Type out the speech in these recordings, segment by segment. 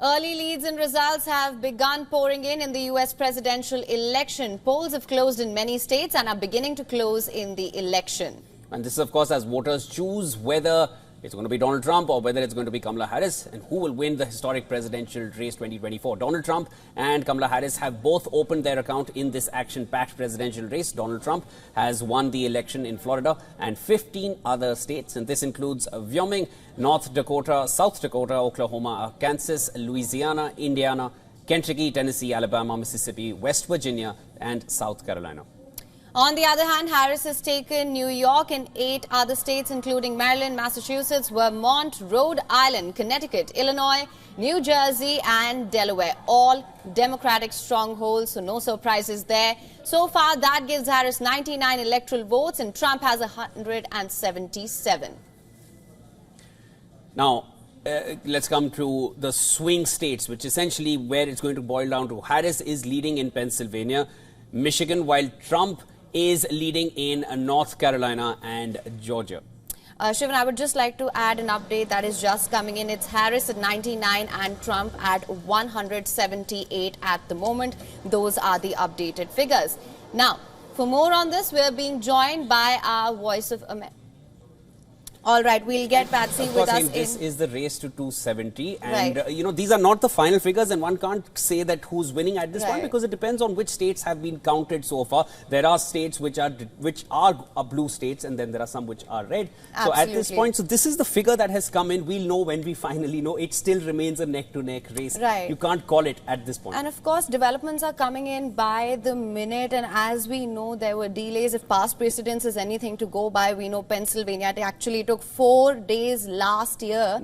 Early leads and results have begun pouring in the U.S. presidential election. Polls have closed in many states and are beginning to close in the election. And this is, of course, as voters choose whether it's going to be Donald Trump or whether it's going to be Kamala Harris and who will win the historic presidential race 2024. Donald Trump and Kamala Harris have both opened their account in this action-packed presidential race. Donald Trump has won the election in Florida and 15 other states, and this includes Wyoming, North Dakota, South Dakota, Oklahoma, Kansas, Louisiana, Indiana, Kentucky, Tennessee, Alabama, Mississippi, West Virginia, and South Carolina. On the other hand, Harris has taken New York and 8 other states, including Maryland, Massachusetts, Vermont, Rhode Island, Connecticut, Illinois, New Jersey, and Delaware. All Democratic strongholds, so no surprises there. So far, that gives Harris 99 electoral votes, and Trump has 177. Now, let's come to the swing states, which essentially where it's going to boil down to. Harris is leading in Pennsylvania, Michigan, while Trump is leading in North Carolina and Georgia. Shivan, I would just like to add an update that is just coming in. It's Harris at 99 and Trump at 178 at the moment. Those are the updated figures. Now, for more on this, we're being joined by our Voice of America. All right, we'll get Patsy with us. This is the race to 270, and you know, these are not the final figures, and one can't say that who's winning at this point because it depends on which states have been counted so far. There are states which are blue states, and then there are some which are red. So at this point, so this is the figure that has come in. We'll know when we finally know. It still remains a neck-to-neck race. You can't call it at this point. And of course, developments are coming in by the minute, and as we know, there were delays. If past precedence is anything to go by, we know Pennsylvania actually took 4 days last year,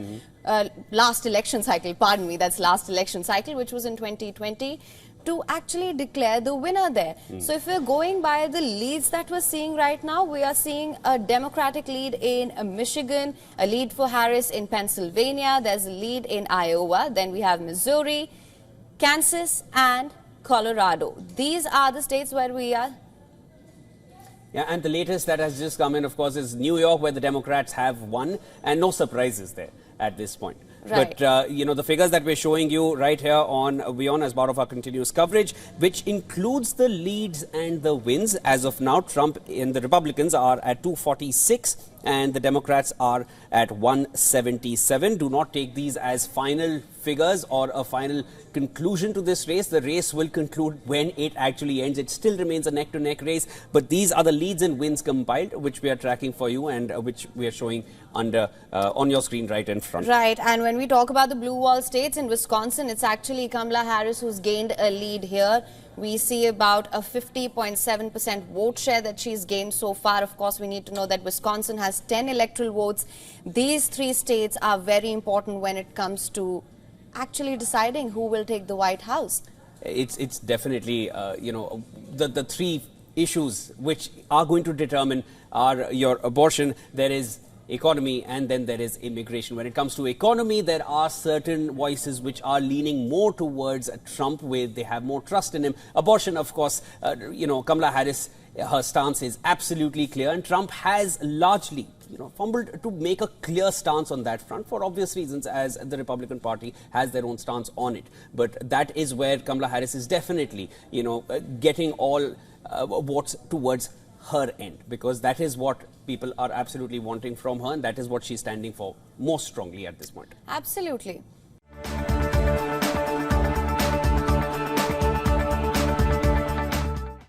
last election cycle, pardon me, that's last election cycle, which was in 2020, to actually declare the winner there. So if we're going by the leads that we're seeing right now, we are seeing a Democratic lead in Michigan, a lead for Harris in Pennsylvania, there's a lead in Iowa, then we have Missouri, Kansas, and Colorado. These are the states where we are. Yeah, and the latest that has just come in, of course, is New York, where the Democrats have won, and no surprises there at this point. But, you know, the figures that we're showing you right here on WION as part of our continuous coverage, which includes the leads and the wins. As of now, Trump and the Republicans are at 246 and the Democrats are at 177. Do not take these as final figures or a final conclusion to this race. The race will conclude when it actually ends. It still remains a neck-to-neck race, but these are the leads and wins compiled, which we are tracking for you and which we are showing under on your screen right in front. Right, and when we talk about the blue wall states in Wisconsin, it's actually Kamala Harris who's gained a lead here. We see about a 50.7% vote share that she's gained so far. Of course, we need to know that Wisconsin has 10 electoral votes. These 3 states are very important when it comes to actually deciding who will take the White House. It's definitely, you know, the 3 issues which are going to determine are your abortion, there is economy, and then there is immigration. When it comes to economy, there are certain voices which are leaning more towards Trump, where they have more trust in him. Abortion, of course, you know, Kamala Harris, her stance is absolutely clear, and Trump has largely, you know, fumbled to make a clear stance on that front for obvious reasons, as the Republican Party has their own stance on it. But that is where Kamala Harris is definitely, you know, getting all votes towards her end, because that is what people are absolutely wanting from her, and that is what she's standing for most strongly at this point. Absolutely.